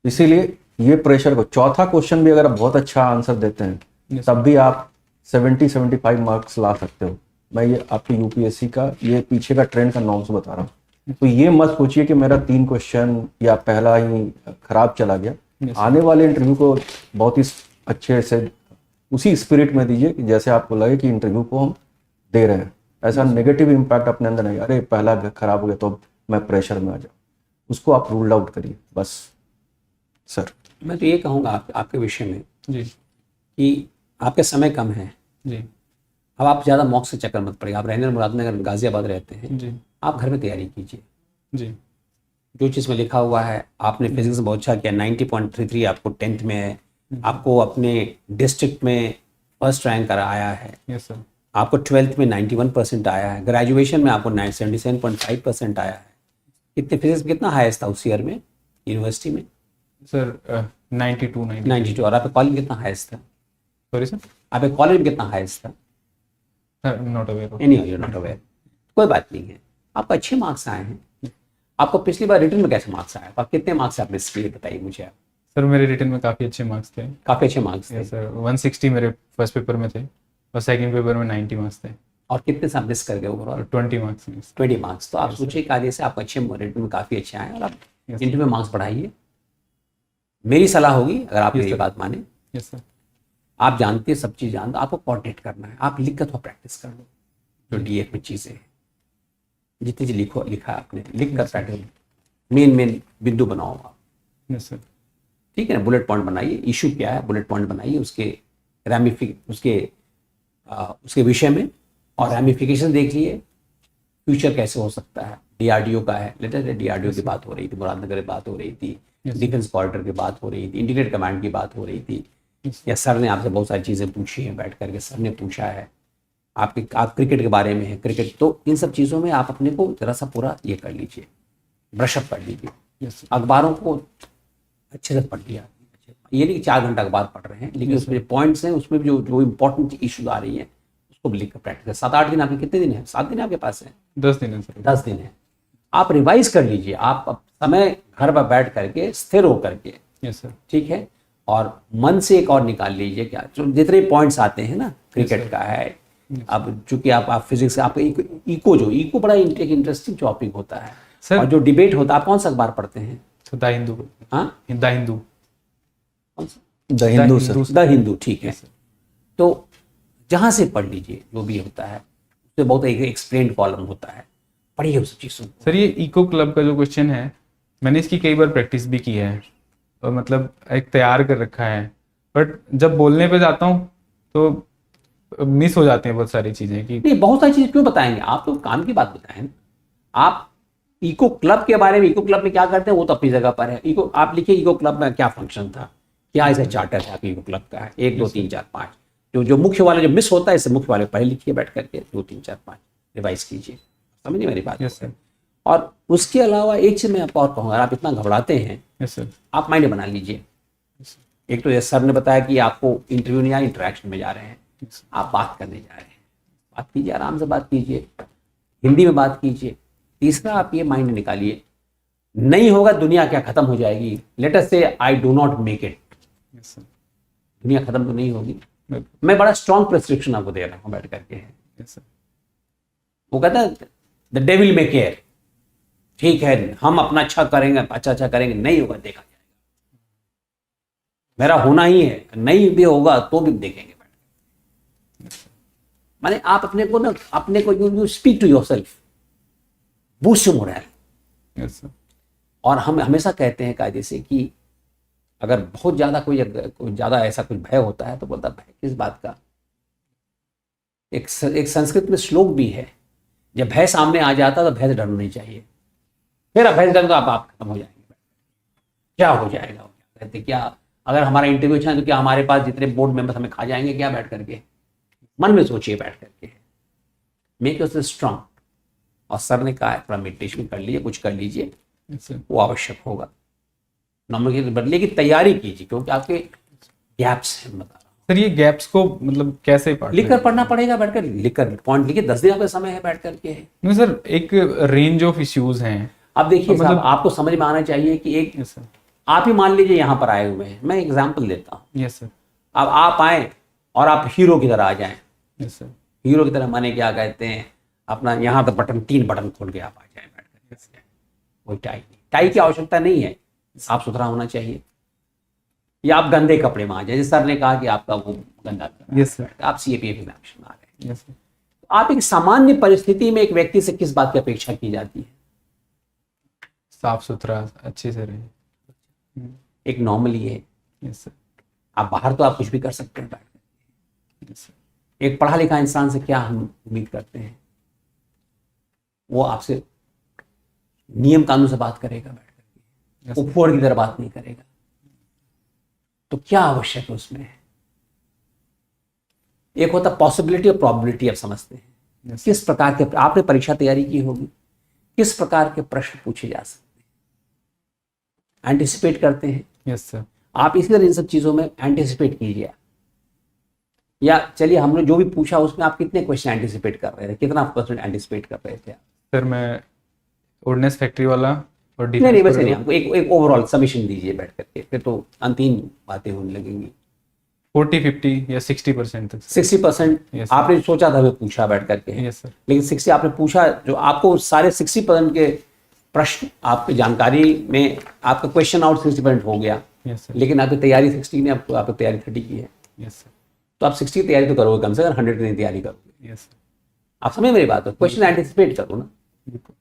[SPEAKER 3] इसीलिए ये प्रेशर को, चौथा क्वेश्चन भी अगर आप बहुत अच्छा आंसर देते हैं
[SPEAKER 4] Yes,
[SPEAKER 3] तब भी आप 70-75 मार्क्स ला सकते हो। मैं ये आपकी UPSC का ये पीछे का ट्रेंड का नॉर्म्स बता रहा हूँ। तो ये मत सोचिए कि मेरा 3 क्वेश्चन या पहला ही खराब चला गया।
[SPEAKER 4] Yes,
[SPEAKER 3] आने वाले इंटरव्यू को बहुत ही अच्छे से उसी स्पिरिट में दीजिए कि जैसे आपको लगे कि इंटरव्यू को हम दे रहे हैं। ऐसा नेगेटिव इम्पैक्ट अपने अंदर नहीं, अरे पहला खराब हो गया तो मैं प्रेशर में आ जाऊँ, उसको आप रूल आउट करिए बस। सर
[SPEAKER 1] मैं तो ये कहूँगा आपके विषय में
[SPEAKER 4] जी।
[SPEAKER 1] कि आपके समय कम है।
[SPEAKER 4] जी।
[SPEAKER 1] अब आप ज़्यादा मॉक से चक्कर मत पड़िए। आप रहने मुरादनगर गाजियाबाद रहते हैं,
[SPEAKER 4] जी।
[SPEAKER 1] आप घर में तैयारी कीजिए।
[SPEAKER 4] जी।
[SPEAKER 1] जो चीज़ में लिखा हुआ है, आपने फिजिक्स में बहुत अच्छा किया, 90.33 आपको 10th में है, आपको अपने डिस्ट्रिक्ट में फर्स्ट रैंक आया है,
[SPEAKER 4] यस सर।
[SPEAKER 1] आपको 12th में 91% आया है, ग्रेजुएशन में आपको 77.5% आया है। कितने फिजिक्स में कितना हाईएस्ट था उस ईयर में यूनिवर्सिटी में?
[SPEAKER 4] सर 92
[SPEAKER 1] 92। और आपके कॉलेज में कितना हाईएस्ट था?
[SPEAKER 4] सॉरी सर,
[SPEAKER 1] आपके कॉलेज में कितना हाईएस्ट था?
[SPEAKER 4] Not aware.
[SPEAKER 1] Any you not aware, कोई बात नहीं है। आपको अच्छे मार्क्स आए हैं। आपको पिछली बार रिटर्न में कैसे मार्क्स आए? आप कितने मार्क्स आपने इसके बताइए मुझे। आप
[SPEAKER 4] सर मेरे रिटर्न में काफ़ी अच्छे मार्क्स थे।
[SPEAKER 1] काफ़ी अच्छे मार्क्स थे।
[SPEAKER 4] यस सर, 160 मेरे फर्स्ट पेपर में थे और सेकंड पेपर में 90 मार्क्स थे।
[SPEAKER 1] और कितने से आप मिस कर गए ओवरऑल?
[SPEAKER 4] 20 मार्क्स में।
[SPEAKER 1] 20 मार्क्स। तो आप सोचिए कायदे से आप अच्छे रेट में काफ़ी अच्छे आए और आप
[SPEAKER 4] Yes,
[SPEAKER 1] इंटरव्यू में मार्क्स बढ़ाइए। मेरी सलाह होगी अगर आप
[SPEAKER 4] Yes,
[SPEAKER 1] मेरी
[SPEAKER 4] sir.
[SPEAKER 1] बात माने,
[SPEAKER 4] यस सर।
[SPEAKER 1] आप जानते हैं सब चीज़ जानते, आपको कोऑर्डिनेट करना है, आप लिख कर थोड़ा प्रैक्टिस कर लो जो डीएफ में चीज़ें हैं, जितनी चीज़ लिखा है आपने लिख कर प्रैक्टिस, मेन बिंदु बनाओ आप,
[SPEAKER 4] यस सर।
[SPEAKER 1] ठीक है ना। बुलेट पॉइंट बनाइए, इशू क्या है बुलेट पॉइंट बनाइए, उसके विषय में, और रैमिफिकेशन देख लिए, फ्यूचर कैसे हो सकता है। डीआरडीओ का है, लेटेस्ट डीआरडीओ की बात हो रही थी, मुरादनगर की बात हो रही थी, डिफेंस कॉरिडोर की बात हो रही थी, इंटीग्रेटेड कमांड की बात हो रही थी, या सर ने आपसे बहुत सारी चीज़ें पूछी हैं बैठ करके, सर ने पूछा है आप क्रिकेट के बारे में है, क्रिकेट, तो इन सब चीज़ों में आप अपने को जरा सा पूरा ये कर लीजिए, ब्रशअप कर लीजिए।
[SPEAKER 4] Yes sir.
[SPEAKER 1] अखबारों को अच्छे से पढ़ लिया, ये नहीं कि 4 घंटा अखबार पढ़ रहे हैं, लेकिन उसमें जो पॉइंट्स हैं उसमें भी जो इंपॉर्टेंट इशूज आ रही हैं उसको भी लिख कर प्रैक्टिस। 7-8 दिन आपके कितने दिन है? 7 दिन आपके पास है?
[SPEAKER 4] 10 दिन है सर।
[SPEAKER 1] 10 दिन है, आप रिवाइज कर लीजिए। आप अब समय घर पर बैठ करके स्थिर हो करके,
[SPEAKER 4] यस सर।
[SPEAKER 1] ठीक है, और मन से एक और निकाल लीजिए क्या जो जितने पॉइंट्स आते हैं ना, क्रिकेट का है, अब चूंकि आप फिजिक्स, आपका इको बड़ा इंटरेस्टिंग टॉपिक होता है
[SPEAKER 4] सर।
[SPEAKER 1] और जो डिबेट होता है, आप कौन सा अखबार पढ़ते हैं?
[SPEAKER 4] तो द हिंदू।
[SPEAKER 1] हाँ,
[SPEAKER 4] द हिंदू।
[SPEAKER 1] कौन सा?
[SPEAKER 3] The Hindu sir.
[SPEAKER 1] The Hindu, ठीक है।
[SPEAKER 4] Yes, sir.
[SPEAKER 1] तो जहां से पढ़ लीजिए जो भी होता है, उसमें बहुत एक एक्सप्लेन्ड कॉलम होता है, पढ़िए उस चीज़ों को।
[SPEAKER 4] सर ये इको क्लब का जो क्वेश्चन है, मैंने इसकी कई बार प्रैक्टिस भी की है और मतलब एक तैयार कर रखा है, बट जब बोलने पे जाता हूँ तो मिस हो जाते हैं बहुत सारी चीज़ें कि
[SPEAKER 1] नहीं, बहुत सारी चीज़ क्यों बताएंगे, आप तो काम की बात बताएं ना। आप इको क्लब के बारे में, इको क्लब में क्या करते हैं वो तो अपनी जगह पर है। इको आप लिखिए, इको क्लब में क्या फंक्शन था, क्या ऐसा चार्टर है आपके इको क्लब का है, 1 2 3 4 5, जो मुख्य वाले जो मिस होता है, इससे मुख्य वाले पढ़े लिखिए बैठ करके, 2 3 4 5 रिवाइज कीजिए। समझिए मेरी बात?
[SPEAKER 4] Yes sir.
[SPEAKER 1] और उसके अलावा एक चीज़ मैं आपको और कहूँगा, आप इतना घबराते हैं,
[SPEAKER 4] यस सर।
[SPEAKER 1] आप माइंड बना लीजिए। एक तो जैसे सर ने बताया कि आपको इंटरव्यू नहीं, या इंटरेक्शन में जा रहे हैं, आप बात करने जा रहे हैं, बात कीजिए, आराम से बात कीजिए, हिंदी में बात कीजिए। तीसरा आप ये माइंड निकालिए, नहीं होगा दुनिया क्या खत्म हो जाएगी, लेट अस से I do not make it,
[SPEAKER 4] yes sir.
[SPEAKER 1] दुनिया खत्म तो नहीं होगी। मैं बड़ा स्ट्रॉन्ग प्रिस्क्रिप्शन आपको दे रहा हूँ बैठ करके।
[SPEAKER 4] Yes sir.
[SPEAKER 1] वो कहता है द डेविल मे केयर, ठीक है हम अपना अच्छा करेंगे, अच्छा करेंगे, नहीं होगा देखा जाएगा, मेरा होना ही है, नहीं भी होगा तो भी देखेंगे। माने आप अपने को you speak to yourself, boost your moral.
[SPEAKER 4] Yes sir.
[SPEAKER 1] और हम हमेशा कहते हैं कायदे से कि अगर बहुत ज़्यादा कोई ज़्यादा ऐसा कुछ भय होता है तो बोलता भय किस बात का। एक संस्कृत में श्लोक भी है, जब भय सामने आ जाता तो भय से डरना नहीं चाहिए, फिर भय से डर तो आप खत्म हो जाएंगे, क्या हो जाएगा, कहते क्या अगर हमारा इंटरव्यू अच्छा है तो क्या हमारे पास जितने बोर्ड मेंबर्स हमें खा जाएंगे क्या बैठ करके। मन में सोचिए बैठ करके, मेक योरसेल्फ स्ट्रांग। और सर ने कहा है थोड़ा मेडिटेशन कर लीजिए, कुछ कर लीजिए,
[SPEAKER 4] यस सर।
[SPEAKER 1] वो आवश्यक होगा। नॉर्मल के बदले की तैयारी कीजिए, क्योंकि आपके गैप्स हैं, बता रहा हूँ।
[SPEAKER 4] सर ये गैप्स को मतलब कैसे पढ़
[SPEAKER 1] लिख कर पढ़ना पड़ेगा, बैठकर लिख कर पॉइंट लिखिए, 10 दिन आपका समय है बैठ करके।
[SPEAKER 4] नहीं सर, एक रेंज ऑफ इश्यूज हैं।
[SPEAKER 1] अब देखिए
[SPEAKER 4] मतलब-
[SPEAKER 1] साहब, आपको समझ में आना चाहिए कि एक
[SPEAKER 4] यस सर।
[SPEAKER 1] आप ही मान लीजिए यहाँ पर आए हुए हैं, मैं एग्जाम्पल देता हूँ।
[SPEAKER 4] Yes sir.
[SPEAKER 1] अब आप आए और आप हीरो की तरह आ जाएं,
[SPEAKER 4] यस सर।
[SPEAKER 1] हीरो की तरह माने क्या कहते हैं, अपना यहाँ तो बटन 3 बटन खोल के आप आ जाए बैठ कर। कोई टाई की आवश्यकता नहीं है, साफ सुथरा होना चाहिए। या आप गंदे कपड़े में आ जाए, जैसे सर ने कहा कि आपका वो गंदा कर रहा है,
[SPEAKER 4] यस सर।
[SPEAKER 1] आप सीएपीएफ एग्जामिनेशन में आ रहे हैं।
[SPEAKER 4] Yes sir.
[SPEAKER 1] आप एक सामान्य परिस्थिति में एक व्यक्ति से किस बात की अपेक्षा की जाती है?
[SPEAKER 4] साफ सुथरा अच्छे से रहे।
[SPEAKER 1] एक नॉर्मली है।
[SPEAKER 4] Yes sir.
[SPEAKER 1] आप बाहर तो आप कुछ भी कर सकते हैं बैठ कर।
[SPEAKER 4] Yes sir.
[SPEAKER 1] एक पढ़ा लिखा इंसान से क्या हम उम्मीद करते हैं, वो आपसे नियम कानून से बात करेगा बैठ कर,
[SPEAKER 4] Yes,
[SPEAKER 1] उपवर की तरह बात नहीं करेगा। तो क्या आवश्यक है उसमें? एक होता पॉसिबिलिटी और प्रोबेबिलिटी, आप समझते हैं
[SPEAKER 4] Yes, sir.
[SPEAKER 1] किस प्रकार के, आपने परीक्षा तैयारी की होगी, किस प्रकार के प्रश्न पूछे जा सकते हैं, एंटिसिपेट करते हैं
[SPEAKER 4] यस सर।
[SPEAKER 1] आप। इसी तरह इन सब चीजों में एंटिसिपेट कीजिए। या चलिए हमने जो भी पूछा उसमें आप कितने क्वेश्चन एंटिसिपेट कर रहे थे, कितना परसेंट एंटिसिपेट कर रहे थे आप?
[SPEAKER 4] सर मैं ऑर्डिनेंस फैक्ट्री वाला और
[SPEAKER 1] नहीं वैसे नहीं, आपको एक ओवरऑल सबमिशन दीजिए बैठ करके, फिर तो अंतिम बातें होने लगेंगी।
[SPEAKER 4] 40-50 या 60% तक
[SPEAKER 1] 60%
[SPEAKER 4] Yes, sir.
[SPEAKER 1] आपने सोचा था, मैं पूछा बैठ करके,
[SPEAKER 4] यस सर।
[SPEAKER 1] लेकिन 60 आपने पूछा, जो आपको सारे 60% के प्रश्न आपकी जानकारी में आपका क्वेश्चन आउट 60% हो गया,
[SPEAKER 4] यस सर।
[SPEAKER 1] लेकिन आपकी तैयारी 60 ने आपको आपकी तैयारी 30 की है,
[SPEAKER 4] यस सर।
[SPEAKER 1] तो आप 60 की तैयारी तो करोगे कम से कम, 100 की नहीं तैयारी करोगे।
[SPEAKER 4] Yes sir.
[SPEAKER 1] आप समझ मेरी बात हो, क्वेश्चन एंटिसिपेट करो ना।
[SPEAKER 4] बिल्कुल।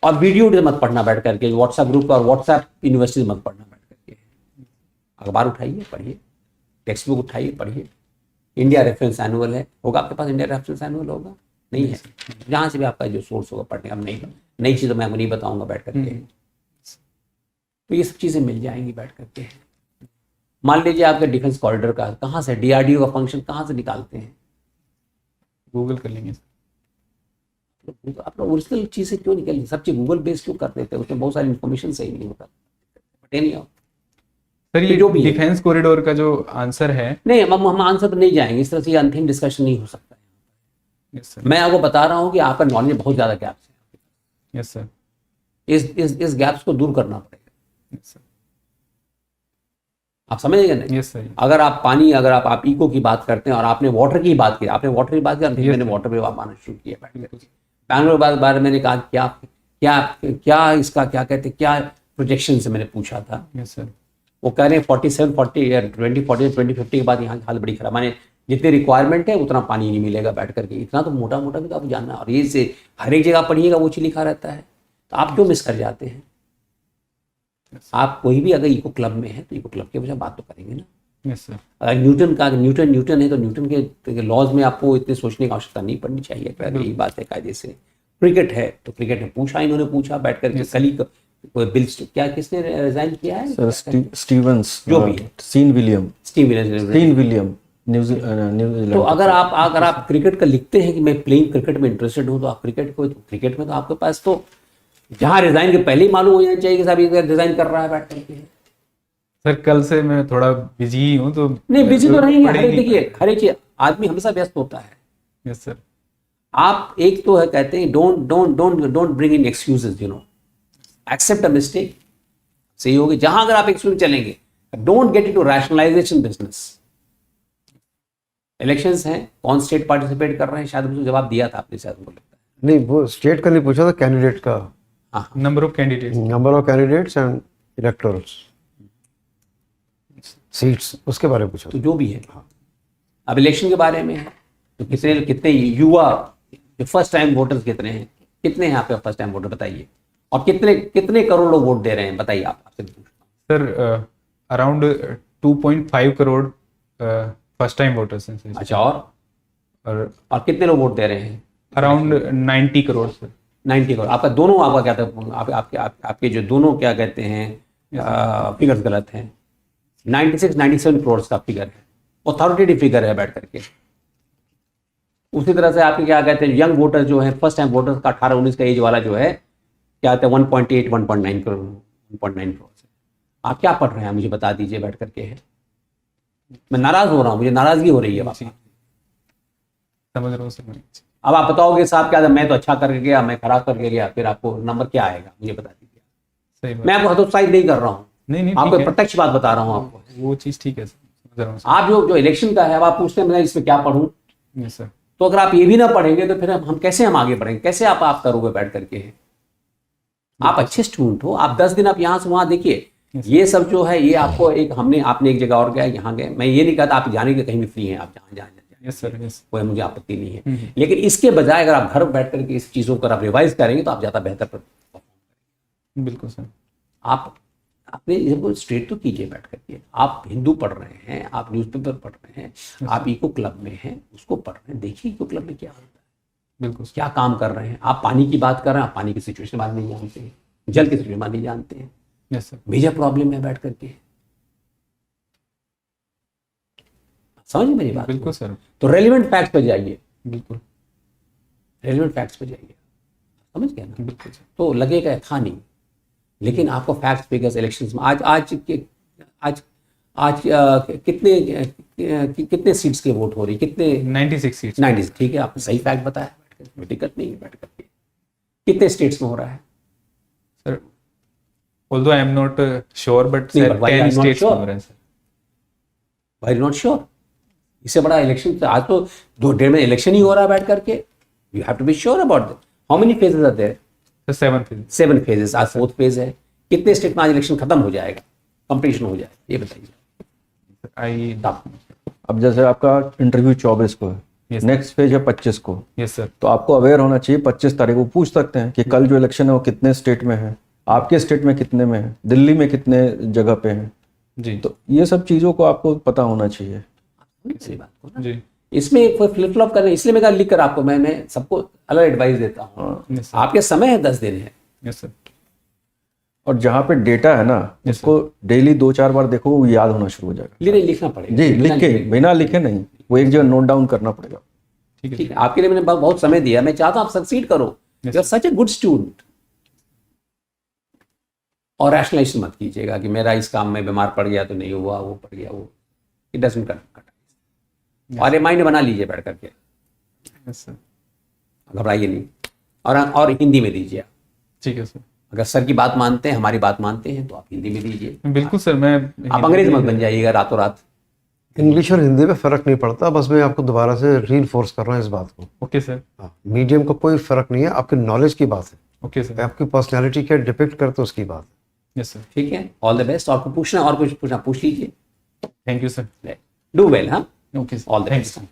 [SPEAKER 1] और वीडियो मत पढ़ना बैठ करके, व्हाट्सएप ग्रुप और व्हाट्सएप यूनिवर्सिटी मत पढ़ना बैठ करके, अखबार उठाइए पढ़िए, टेक्स्ट बुक उठाइए पढ़िए। इंडिया रेफरेंस एनुअल है, होगा आपके पास? इंडिया रेफरेंस एनुअल होगा? नहीं है। जहाँ से भी आपका जो सोर्स होगा पढ़ने का, नहीं नई चीज़ मैं आपको नहीं बताऊंगा बैठ करके, तो ये सब चीज़ें मिल जाएंगी बैठ करके। मान लीजिए आपके डिफेंस कॉरिडोर का कहाँ से, डीआरडीओ का फंक्शन कहाँ से निकालते हैं?
[SPEAKER 4] गूगल कर लेंगे सर।
[SPEAKER 1] आप ओरिजिनल चीज़ें क्यों निकल, सब चीज़ गूगल बेस्ड क्यों कर देते हैं? उसमें बहुत सारी इन्फॉर्मेशन सही नहीं होता, बटे नहीं होता।
[SPEAKER 4] सर ये
[SPEAKER 1] जो भी है।
[SPEAKER 4] डिफेंस कॉरिडोर का जो आंसर है,
[SPEAKER 1] नहीं, हम आंसर पर नहीं जाएंगे, इस तरह से ये अंतिम डिस्कशन नहीं हो सकता है।
[SPEAKER 4] Yes sir.
[SPEAKER 1] मैं आपको बता रहा हूँ कि आपका नॉलेज बहुत ज़्यादा गैप्स है,
[SPEAKER 4] यस सर।
[SPEAKER 1] इस गैप्स को दूर करना पड़ेगा।
[SPEAKER 4] Yes sir.
[SPEAKER 1] आप समझेंगे नहीं?
[SPEAKER 4] Yes sir.
[SPEAKER 1] अगर आप पानी, अगर आप इको की बात करते हैं और आपने वाटर की बात की, आपने वाटर की बात की, मैंने वाटर पे आना शुरू किया बैठ करके। बैंगलोर बारे मैंने कहा क्या क्या क्या इसका क्या कहते, क्या प्रोजेक्शन से मैंने पूछा था,
[SPEAKER 4] यस सर।
[SPEAKER 1] वो कह रहे हैं 47, 40 या 2040, 2050 के बाद यहाँ की हालत बड़ी खराब, माने जितनी रिक्वायरमेंट है उतना पानी नहीं मिलेगा बैठ करके। इतना तो मोटा मोटा भी तो आपको जानना है, और ये से हर एक जगह पढ़िएगा वो चीज़ लिखा रहता है, तो आप क्यों मिस कर जाते हैं? आप कोई भी अगर इको क्लब में है तो इको क्लब के वजह बात तो करेंगे ना।
[SPEAKER 4] Yes sir.
[SPEAKER 1] अगर न्यूटन का, न्यूटन है तो न्यूटन के लॉज में आपको इतने सोचने की आवश्यकता नहीं पड़नी चाहिए। यही बात है कायदे से। क्रिकेट है तो क्रिकेट में पूछा, इन्होंने पूछा बैठ करके, कल ही कोई बिल क्या किसने रिजाइन किया है?
[SPEAKER 3] सर स्टीवंस,
[SPEAKER 1] जो भी है,
[SPEAKER 3] Sean William,
[SPEAKER 1] Steve Williams.
[SPEAKER 3] New Zealand.
[SPEAKER 1] तो अगर आप क्रिकेट का लिखते हैं कि मैं प्लेइंग क्रिकेट में इंटरेस्टेड हूँ, तो आप क्रिकेट में तो आपके पास तो जहाँ रिजाइन के पहले ही मालूम हो जाना चाहिए कि साहब ये रिजाइन कर रहा है बैठ करके।
[SPEAKER 4] सर कल से मैं थोड़ा बिजी ही हूँ, तो
[SPEAKER 1] नहीं, बिजी तो नहीं है,
[SPEAKER 4] पढ़ेंगे।
[SPEAKER 1] देखिए हर एक चीज, आदमी हमेशा व्यस्त होता है।
[SPEAKER 4] Yes sir.
[SPEAKER 1] आप एक तो है कहते हैं don't bring in excuses, you know, accept a mistake. सही होगी जहां अगर आप एक्सक्यूज चलेंगे, don't get into rationalization business. Elections हैं, कौन स्टेट पार्टिसिपेट कर रहे हैं, शायद मुझे जवाब दिया था आपने, शायद मुझे लगता है।
[SPEAKER 2] नहीं, वो स्टेट का नहीं पूछा था, कैंडिडेट का,
[SPEAKER 1] हाँ,
[SPEAKER 4] number of candidates.
[SPEAKER 2] Number of candidates and electorals seats, उसके बारे में पूछा
[SPEAKER 1] तो
[SPEAKER 2] था।
[SPEAKER 1] जो भी है। अब इलेक्शन के बारे में है तो कितने युवा फर्स्ट टाइम वोटर्स कितने हैं, कितने हैं आपके फर्स्ट टाइम वोटर बताइए, और कितने करोड़ लोग वोट दे रहे हैं बताइए। आपसे पूछता हूं।
[SPEAKER 4] Sir around 2.5 crore first time voters हैं।
[SPEAKER 1] अच्छा, और कितने लोग वोट दे रहे हैं?
[SPEAKER 4] Around 90 crore sir.
[SPEAKER 1] 90 करोड़। आपका दोनों, आपका क्या था, आपके जो दोनों क्या कहते हैं फिगर्स गलत हैं। 96, 97 करोड़ का फिगर है, ऑथोरिटेटिव फिगर है बैठ करके। उसी तरह से आपके क्या कहते हैं यंग वोटर जो है, फर्स्ट टाइम वोटर्स का 18-19 का एज वाला जो है, क्या कहते हैं 1.8, 1.9 करोड़, 1.9 करोड़ से। आप क्या पढ़ रहे हैं मुझे बता दीजिए बैठ करके। है मैं नाराज हो रहा हूँ, मुझे नाराजगी हो रही है।
[SPEAKER 4] समझ रहा हूँ सर मैं।
[SPEAKER 1] अब आप बताओगे साहब क्या था, मैं तो अच्छा करके गया, मैं खराब करके गया, फिर आपको नंबर क्या आएगा मुझे बता दीजिए।
[SPEAKER 4] सही बात।
[SPEAKER 1] मैं आपको हतोत्साहित नहीं कर रहा हूँ,
[SPEAKER 4] नहीं
[SPEAKER 1] आपको
[SPEAKER 4] ठीक है।
[SPEAKER 1] प्रत्यक्ष बात बता रहा हूँ आपको।
[SPEAKER 4] वो चीज़ ठीक है सर, समझ रहा हूँ सर।
[SPEAKER 1] आप जो इलेक्शन का है, अब आप पूछते हैं मैं इसमें क्या पढ़ूं,
[SPEAKER 4] यस सर।
[SPEAKER 1] तो अगर आप ये भी ना पढ़ेंगे तो फिर हम कैसे आगे बढ़ेंगे, कैसे आप करोगे बैठ करके। आप अच्छे स्टूडेंट हो, आप 10 दिन आप यहाँ से वहाँ देखिए, ये सब जो है ये आपको एक आपने एक जगह और गया, यहाँ गए। मैं ये नहीं कहता आप जाने के कहीं भी फ्री हैं, आप जहाँ जहाँ
[SPEAKER 4] यस सर। यस।
[SPEAKER 1] कोई मुझे आपत्ति नहीं है, लेकिन इसके बजाय अगर आप घर बैठ करके इस चीज़ों को आप रिवाइज करेंगे तो आप ज़्यादा बेहतर
[SPEAKER 4] बिल्कुल सर।
[SPEAKER 1] आप अपने इसको स्ट्रेट तो कीजिए बैठ करके। आप हिंदू पढ़ रहे हैं, आप न्यूज़पेपर पढ़ रहे हैं, आप इको क्लब में हैं, उसको पढ़ रहे हैं, देखिए इको क्लब में क्या होता है,
[SPEAKER 4] बिल्कुल सर।
[SPEAKER 1] क्या काम कर रहे हैं। आप पानी की बात कर रहे हैं, आप पानी की सिचुएशन बात नहीं जानते हैं, जल की सिचुएशन बात नहीं जानते हैं।
[SPEAKER 4] Yes sir.
[SPEAKER 1] मेजर प्रॉब्लम है बैठ करके, समझिए मेरी बात।
[SPEAKER 4] बिल्कुल सर।
[SPEAKER 1] तो रेलिवेंट फैक्ट्स पे जाइए,
[SPEAKER 4] बिल्कुल।
[SPEAKER 1] रेलिवेंट फैक्ट्स पे जाइए, समझ गए ना।
[SPEAKER 4] बिल्कुल सर।
[SPEAKER 1] तो लगेगा था नहीं, लेकिन आपको फैक्ट्स फिगर्स इलेक्शंस में आज कितने सीट्स के वोट हो रही, कितने
[SPEAKER 4] 96 सीट्स।
[SPEAKER 1] 90, ठीक है, आपने सही फैक्ट बताया, कोई दिक्कत नहीं है बैठ करके। कितने स्टेट्स में हो रहा है
[SPEAKER 4] sir, although I am not sure, but
[SPEAKER 1] नहीं,
[SPEAKER 4] sir,
[SPEAKER 1] but why are
[SPEAKER 4] 10
[SPEAKER 1] you not
[SPEAKER 4] states
[SPEAKER 1] sure?
[SPEAKER 4] में हो रहा है sir.
[SPEAKER 1] I am not sure. इससे बड़ा इलेक्शन आज तो 2.5 में इलेक्शन ही हो रहा है बैठ करके। You have to be sure about that. How many phases are there?
[SPEAKER 4] The 7 phase.
[SPEAKER 1] 7 phases. आज 4th फेज है। कितने स्टेट में आज इलेक्शन खत्म हो जाएगा, कंपटीशन हो जाएगा, ये बताइए आप।
[SPEAKER 3] अब जैसे आपका इंटरव्यू 24 को है,
[SPEAKER 4] Yes.
[SPEAKER 3] नेक्स्ट फेज है 25 को,
[SPEAKER 4] Yes, sir.
[SPEAKER 3] तो आपको अवेयर होना चाहिए। 25 तारीख को पूछ सकते हैं कि कल जो इलेक्शन है वो कितने स्टेट में है, आपके स्टेट में कितने में है, दिल्ली में कितने जगह पे है।
[SPEAKER 4] जी.
[SPEAKER 3] तो ये सब चीज़ों को आपको पता होना चाहिए।
[SPEAKER 1] सही बात को ना।
[SPEAKER 4] जी.
[SPEAKER 1] इसमें कोई फ्लिप फ्लॉप करना, इसलिए मैं लिख कर आपको मैं सबको अलग एडवाइस देता हूँ।
[SPEAKER 4] Yes, sir.
[SPEAKER 1] आपके समय है 10 दिन है।
[SPEAKER 4] Yes, sir.
[SPEAKER 3] और जहाँ पे डेटा है ना, उसको डेली 2-4 बार देखो, वो याद होना शुरू हो जाएगा।
[SPEAKER 1] लिखना पड़ेगा
[SPEAKER 3] जी, लिख के, बिना लिखे नहीं, वो एक जगह नोट डाउन करना पड़ेगा।
[SPEAKER 1] ठीक है। आपके लिए मैंने बहुत समय दिया। मैं चाहता हूँ आप सक्सीड करो। You are such a good student. और रैशनलाइजेशन मत कीजिएगा कि मेरा इस काम में बीमार पड़ गया तो नहीं हुआ, वो पड़ गया, वो इट डजंट कट। और रिमाइंड बना लीजिए बैठ करके।
[SPEAKER 4] Yes, sir.
[SPEAKER 1] घबराइए नहीं। और हिंदी में दीजिए।
[SPEAKER 4] ठीक है सर।
[SPEAKER 1] अगर सर की बात मानते हैं, हमारी बात मानते हैं, तो आप हिंदी में दीजिए।
[SPEAKER 4] बिल्कुल सर, मैं
[SPEAKER 1] आप अंग्रेज मत बन जाइएगा रातों रात।
[SPEAKER 2] इंग्लिश और हिंदी में फ़र्क नहीं पड़ता, बस मैं आपको दोबारा से रीइंफोर्स कर रहा हूँ इस बात को।
[SPEAKER 4] Okay sir.
[SPEAKER 2] हाँ, मीडियम का कोई फ़र्क नहीं है, आपके नॉलेज की बात है।
[SPEAKER 4] Okay sir.
[SPEAKER 2] आपकी पर्सनैलिटी क्या डिपिक्ट करते उसकी बात है।
[SPEAKER 4] Yes sir.
[SPEAKER 1] ठीक है। All the best. और कुछ पूछना, और कुछ पूछना पूछ लीजिए।
[SPEAKER 4] Thank you sir.
[SPEAKER 1] Do well. हाँ,
[SPEAKER 4] okay sir.
[SPEAKER 1] All the
[SPEAKER 4] thank
[SPEAKER 1] best.
[SPEAKER 4] You.